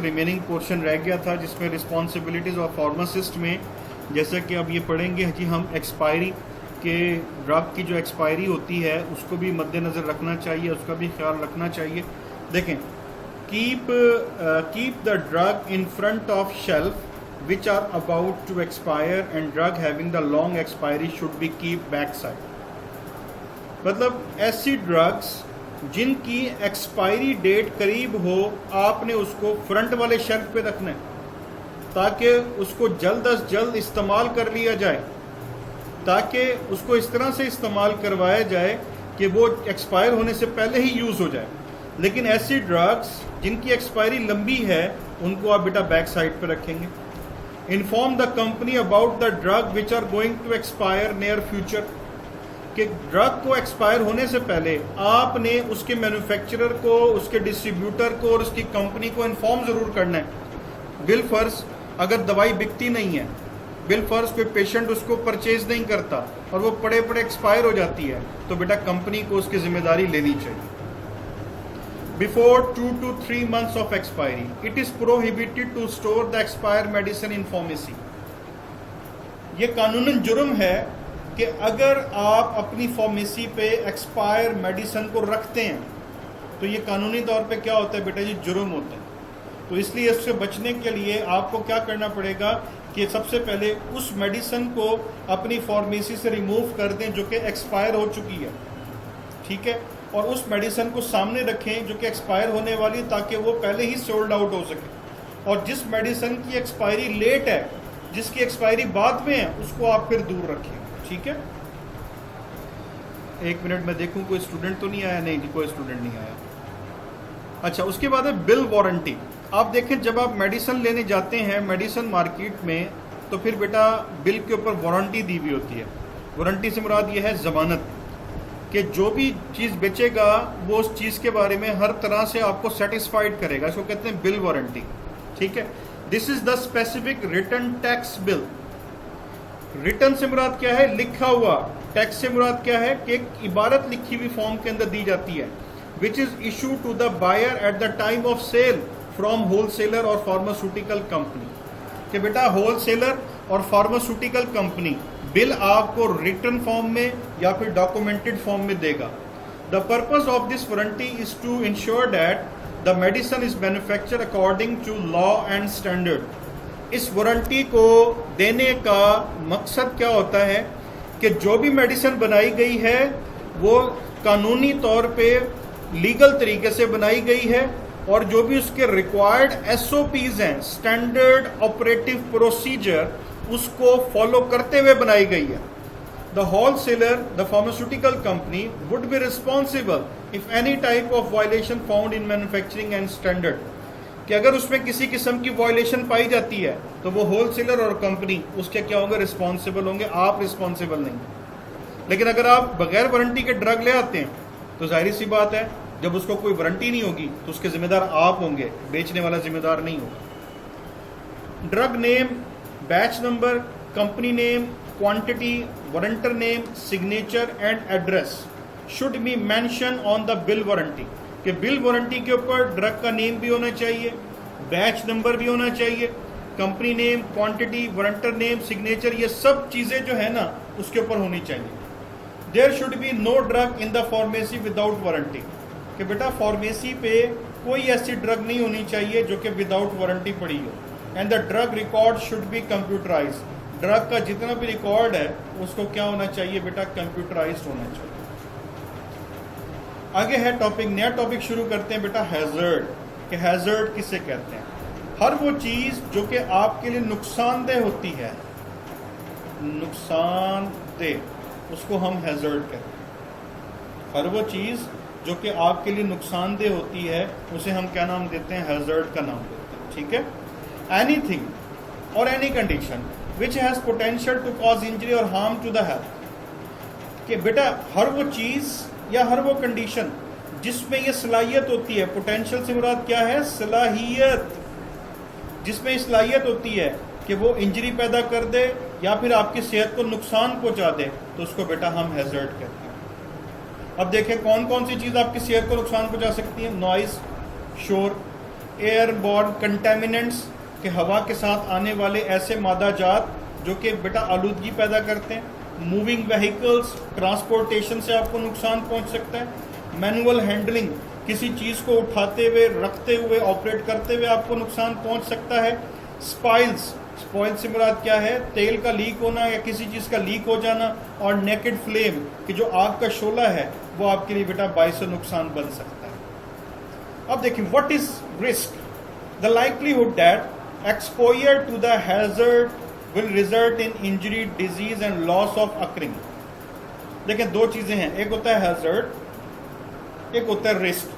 Remaining portion रह गया था जिसमें रिस्पॉन्सिबिलिटीज़ ऑफ फार्मासिस्ट में जैसे कि अब ये पढ़ेंगे कि हम एक्सपायरी के ड्रग की जो एक्सपायरी होती है उसको भी मद्देनज़र रखना चाहिए, उसका भी ख्याल रखना चाहिए। देखें, keep the drug in front of shelf which are about to expire and drug having the long expiry should be keep back side. मतलब ऐसी ड्रग्स जिनकी एक्सपायरी डेट करीब हो, आपने उसको फ्रंट वाले शेल्फ पे रखना है ताकि उसको जल्द अज जल्द इस्तेमाल कर लिया जाए, ताकि उसको इस तरह से इस्तेमाल करवाया जाए कि वो एक्सपायर होने से पहले ही यूज़ हो जाए। लेकिन ऐसी ड्रग्स जिनकी एक्सपायरी लंबी है उनको आप बेटा बैक साइड पे रखेंगे। Inform the company about the drug which are going to expire near future, कि ड्रग को एक्सपायर होने से पहले आपने उसके मैन्युफैक्चरर को, उसके डिस्ट्रीब्यूटर को और उसकी कंपनी को इन्फॉर्म ज़रूर करना है। बिल फर्ज अगर दवाई बिकती नहीं है, बिल फर्ज कोई पेशेंट उसको परचेज नहीं करता और वो पड़े पड़े एक्सपायर हो जाती है, तो बेटा कंपनी को उसकी जिम्मेदारी लेनी चाहिए। Before 2 to 3 months of expiry it is prohibited to store the expire medicine in pharmacy. ये कानूनन जुर्म है कि अगर आप अपनी फार्मेसी पे एक्सपायर मेडिसिन को रखते हैं तो ये कानूनी तौर पे क्या होता है बेटा जी, जुर्म होता है। तो इसलिए इससे बचने के लिए आपको क्या करना पड़ेगा कि सबसे पहले उस मेडिसिन को अपनी फार्मेसी से रिमूव कर दें जो कि एक्सपायर हो चुकी है, ठीक है, और उस मेडिसिन को सामने रखें जो कि एक्सपायर होने वाली, ताकि वो पहले ही सोल्ड आउट हो सके। और जिस मेडिसिन की एक्सपायरी लेट है, जिसकी एक्सपायरी बाद में है, उसको आप फिर दूर रखें, ठीक है। एक मिनट में देखूं कोई स्टूडेंट तो नहीं आया। नहीं जी, कोई स्टूडेंट नहीं आया। अच्छा, उसके बाद है बिल वारंटी। आप देखें, जब आप मेडिसिन लेने जाते हैं मेडिसिन मार्केट में, तो फिर बेटा बिल के ऊपर वारंटी दी हुई होती है। वारंटी से मुराद ये है जमानत, कि जो भी चीज़ बेचेगा वो उस चीज़ के बारे में हर तरह से आपको सेटिस्फाइड करेगा, इसको कहते हैं बिल वारंटी, ठीक है। This is the specific return tax bill. Return से मुराद क्या है, लिखा हुआ। टैक्स से मुराद क्या है कि एक इबारत लिखी हुई फॉर्म के अंदर दी जाती है, which is issue to the buyer at the time of sale from wholesaler और फार्मास्यूटिकल कंपनी। कि बेटा होलसेलर और फार्मास्यूटिकल कंपनी बिल आपको रिटर्न फॉर्म में या फिर डॉक्यूमेंटेड फॉर्म में देगा। The purpose of this warranty is to ensure that the medicine is manufactured according to law and standard. इस वारंटी को देने का मकसद क्या होता है कि जो भी मेडिसिन बनाई गई है वो कानूनी तौर पे लीगल तरीके से बनाई गई है, और जो भी उसके रिक्वायर्ड SOPs हैं, स्टैंडर्ड ऑपरेटिव प्रोसीजर, उसको फॉलो करते हुए बनाई गई है। The wholesaler, the pharmaceutical company would be responsible if any type of violation found in manufacturing and standard, कि अगर उसमें किसी किस्म की वायलेशन पाई जाती है तो वो होलसेलर और कंपनी उसके क्या होंगे, रिस्पॉन्सिबल होंगे, आप रिस्पॉन्सिबल नहीं। लेकिन अगर आप बगैर वारंटी के ड्रग ले आते हैं तो जाहिर सी बात है, जब उसको कोई वारंटी नहीं होगी तो उसके जिम्मेदार आप होंगे, बेचने वाला जिम्मेदार नहीं होगा। Drug name, batch number, company name, quantity, warranter name, signature and address should be mention on the bill warranty. कि बिल वारंटी के ऊपर ड्रग का नेम भी होना चाहिए, बैच नंबर भी होना चाहिए, company name, quantity, warranter name, signature, ये सब चीज़ें जो है ना उसके ऊपर होनी चाहिए। There should be no drug in the pharmacy without warranty. कि बेटा फार्मेसी पे कोई ऐसी ड्रग नहीं होनी चाहिए जो कि विदाउट वारंटी पड़ी हो। And the drug record should be computerize. Drug का जितना भी रिकॉर्ड है उसको क्या होना चाहिए बेटा, कंप्यूटराइज्ड होना चाहिए। आगे है टॉपिक, नया टॉपिक शुरू करते हैं बेटा, हैजर्ड। कि हैजर्ड किसे कहते हैं? हर वो चीज़ जो कि आपके लिए नुकसानदेह होती है, नुकसानदेह, उसको हम हैजर्ड कहते हैं। हर वो चीज़ जो कि आपके लिए नुकसानदेह होती है उसे हम क्या नाम देते हैं, हैजर्ड का नाम देते हैं, ठीक है। एनीथिंग और any condition which has potential to cause injury और हार्म टू द हेल्थ। कि बेटा हर वो चीज़ या हर वो कंडीशन जिसमें ये सलाहियत होती है, पोटेंशियल से मुराद क्या है, सलाहियत, जिसमें सलाहियत होती है कि वो इंजरी पैदा कर दे या फिर आपकी सेहत को नुकसान पहुंचा दे, तो उसको बेटा हम हैजर्ड कहते हैं। अब देखें कौन कौन सी चीज़ आपकी सेहत को नुकसान पहुंचा सकती है। नॉइज़, शोर, एयरबॉर्न कंटेमिनेंट्स के हवा के साथ आने वाले ऐसे मादा जात जो कि बेटा आलूदगी पैदा करते हैं। मूविंग व्हीकल्स, ट्रांसपोर्टेशन से आपको नुकसान पहुंच सकता है। मैनुअल हैंडलिंग, किसी चीज़ को उठाते हुए, रखते हुए, ऑपरेट करते हुए आपको नुकसान पहुंच सकता है। स्पाइल्स, स्पॉइल से मुराद क्या है? तेल का लीक होना या किसी चीज़ का लीक हो जाना। और नेकेड फ्लेम, कि जो आग का शोला है वो आपके लिए बेटा बाइस नुकसान बन सकता है। अब देखिए what is risk. The likelihood that exposure to the hazard will result in injury, disease and loss of occurring. देखिए दो चीजें हैं, एक होता है हैजर्ड, एक होता है रिस्क।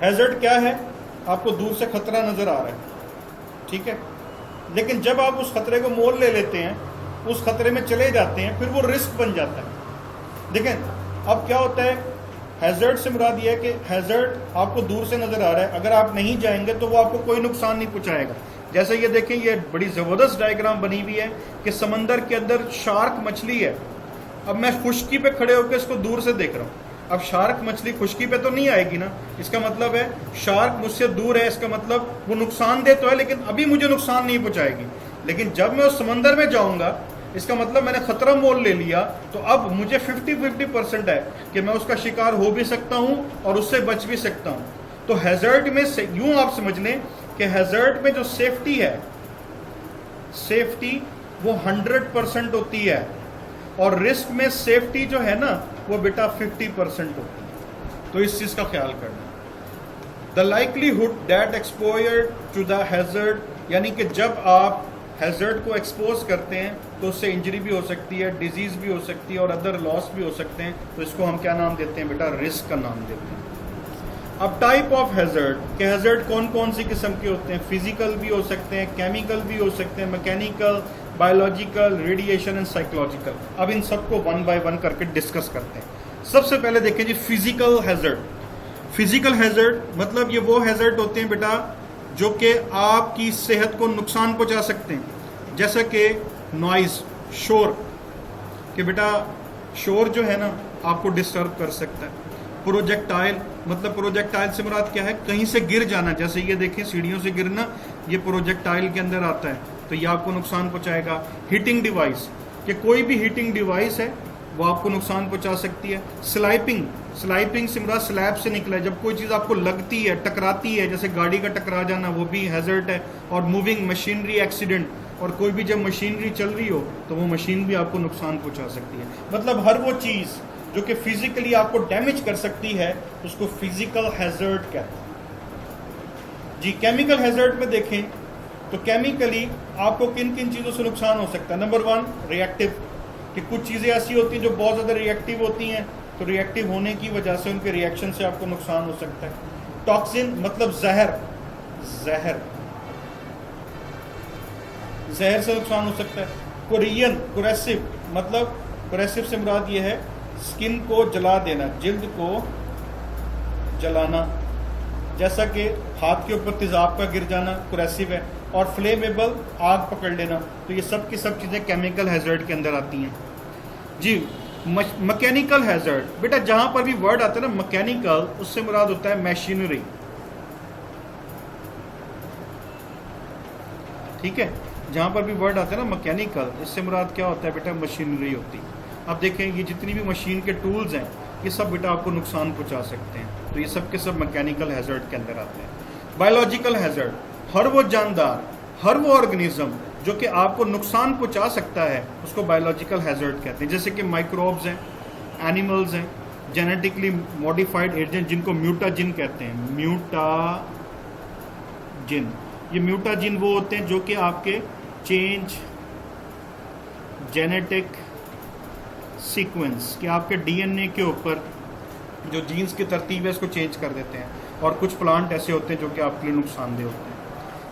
हैजर्ड क्या है? आपको दूर से खतरा नजर आ रहा है, ठीक है, लेकिन जब आप उस खतरे को मोल ले लेते हैं, उस खतरे में चले जाते हैं, फिर वो रिस्क बन जाता है। देखें अब क्या होता है, हैजर्ड से मुराद ये है कि हैजर्ड आपको दूर से नजर आ रहा है, अगर आप नहीं जाएंगे तो वो आपको कोई नुकसान नहीं पहुंचाएगा। जैसे ये देखें, ये बड़ी जबरदस्त डायग्राम बनी हुई है कि समंदर के अंदर शार्क मछली है। अब मैं खुश्की पे खड़े होकर इसको दूर से देख रहा हूँ। अब शार्क मछली खुश्की पे तो नहीं आएगी ना, इसका मतलब है शार्क मुझसे दूर है, इसका मतलब वो नुकसान दे तो है लेकिन अभी मुझे नुकसान नहीं पहुंचाएगी। लेकिन जब मैं उस समंदर में जाऊंगा, इसका मतलब मैंने खतरा मोल ले लिया, तो अब मुझे 50-50% है कि मैं उसका शिकार हो भी सकता हूं और उससे बच भी सकता हूं। तो हैजर्ड में से यूं आप समझ लें कि हैजर्ड में जो सेफ्टी है, सेफ्टी वो 100% होती है, और रिस्क में सेफ्टी जो है ना वो बेटा 50% होती है। तो इस चीज का ख्याल करना। The likelihood that exposure to the hazard, यानी कि जब आप हैजर्ड को एक्सपोज करते हैं तो उससे इंजरी भी हो सकती है, डिजीज भी हो सकती है और अदर लॉस भी हो सकते हैं। तो इसको हम क्या नाम देते हैं बेटा? रिस्क का नाम देते हैं। अब टाइप ऑफ हैजर्ड, के हैजर्ड कौन कौन सी किस्म के होते हैं? फिजिकल भी हो सकते हैं, केमिकल भी हो सकते हैं, mechanical, biological, radiation and psychological. अब इन सबको वन बाय वन करके डिस्कस करते हैं। सबसे पहले देखें जी फिजिकल हैजर्ड। फिजिकल हैजर्ड मतलब ये वो हैजर्ड होते हैं बेटा जो कि आपकी सेहत को नुकसान पहुंचा सकते हैं, जैसा कि नॉइज, शोर, कि बेटा शोर जो है ना आपको डिस्टर्ब कर सकता है। प्रोजेक्टाइल, मतलब प्रोजेक्टाइल से मुराद क्या है? कहीं से गिर जाना, जैसे ये देखें सीढ़ियों से गिरना, ये प्रोजेक्टाइल के अंदर आता है, तो ये आपको नुकसान पहुंचाएगा। हीटिंग डिवाइस, कि कोई भी हीटिंग डिवाइस है वो आपको नुकसान पहुंचा सकती है। स्लाइपिंग, स्लाइपिंग से मुराद स्लैब से निकला है, जब कोई चीज़ आपको लगती है, टकराती है, जैसे गाड़ी का टकरा जाना, वो भी हैजर्ड है। और मूविंग मशीनरी एक्सीडेंट, और कोई भी जब मशीनरी चल रही हो तो वो मशीन भी आपको नुकसान पहुंचा सकती है। मतलब हर वो चीज़ जो कि फिजिकली आपको डैमेज कर सकती है उसको फिजिकल हैजर्ड कहते हैं जी। केमिकल हैजर्ड में देखें तो केमिकली आपको किन किन चीज़ों से नुकसान हो सकता है? नंबर 1 रिएक्टिव, कि कुछ चीज़ें ऐसी होती हैं जो बहुत ज़्यादा रिएक्टिव होती हैं, तो रिएक्टिव होने की वजह से उनके रिएक्शन से आपको नुकसान हो सकता है। टॉक्सिन मतलब जहर, जहर, जहर से नुकसान हो सकता है। कोरियन, कुरेसिव, मतलब कुरेसिव से मुराद ये है स्किन को जला देना, जिल्द को जलाना, जैसा कि हाथ के ऊपर तेजाब का गिर जाना कुरेसिव है। और फ्लेमेबल, आग पकड़ लेना, तो ये सब की सब चीज़ें केमिकल हैजर्ड के अंदर आती हैं जी। मैकेनिकल हैजर्ड, बेटा जहां पर भी वर्ड आता है ना मैकेनिकल, उससे मुराद होता है मशीनरी, ठीक है। जहां पर भी वर्ड आता है ना मैकेनिकल, इससे मुराद क्या होता है बेटा? मशीनरी होती है। अब देखें ये जितनी भी मशीन के टूल्स हैं ये सब बेटा आपको नुकसान पहुंचा सकते हैं, तो ये सब के सब मैकेनिकल हैजर्ड के अंदर आते हैं। बायोलॉजिकल हैजर्ड, हर वो जानदार, हर वो ऑर्गेनिज्म जो कि आपको नुकसान पहुंचा सकता है उसको बायोलॉजिकल हैजर्ड कहते हैं। जैसे कि माइक्रोब्स हैं, एनिमल्स हैं, जेनेटिकली मॉडिफाइड एजेंट जिनको म्यूटाजिन कहते हैं। म्यूटाजिन, ये म्यूटाजिन वो होते हैं जो कि आपके चेंज जेनेटिक सीक्वेंस, कि आपके डीएनए के ऊपर जो जीन्स की तरतीब है इसको चेंज कर देते हैं। और कुछ प्लांट ऐसे होते हैं जो कि आपके लिए नुकसानदेह होते हैं।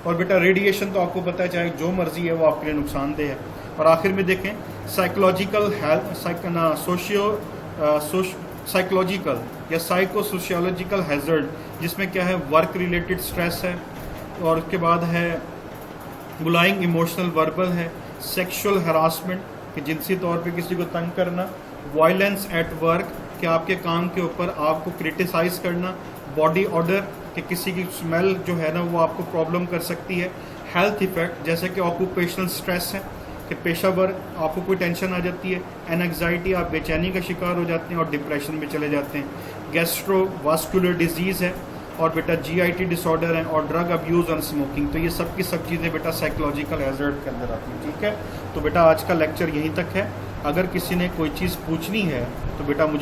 और बेटा रेडिएशन तो आपको पता है, चाहे जो मर्जी है वो आपके लिए नुकसानदेह है। और आखिर में देखें साइकोलॉजिकल हेल्थ, साइकोलॉजिकल या साइको सोशियोलॉजिकल हैजर्ड, जिसमें क्या है? वर्क रिलेटेड स्ट्रेस है, और उसके बाद है बुलाइंग इमोशनल वर्बल है, सेक्सुअल हरासमेंट कि जिनसी तौर पे किसी को तंग करना, वायलेंस एट वर्क कि आपके काम के ऊपर आपको क्रिटिसाइज करना, बॉडी ऑर्डर कि किसी की स्मेल जो है ना वो आपको प्रॉब्लम कर सकती है। हेल्थ इफेक्ट जैसे कि ऑक्यूपेशनल स्ट्रेस है कि पेशावर आपको कोई टेंशन आ जाती है, एनग्जाइटी, आप बेचैनी का शिकार हो जाते हैं और डिप्रेशन में चले जाते हैं। गैस्ट्रोवास्कुलर डिजीज़ है और बेटा जीआईटी डिसऑर्डर है और ड्रग अब्यूज़ और स्मोकिंग। तो ये सब की सब चीज़ें बेटा साइकोलॉजिकल हैज़र्ड के अंदर आती हैं। ठीक है, तो बेटा आज का लेक्चर यहीं तक है। अगर किसी ने कोई चीज़ पूछनी है तो बेटा मुझे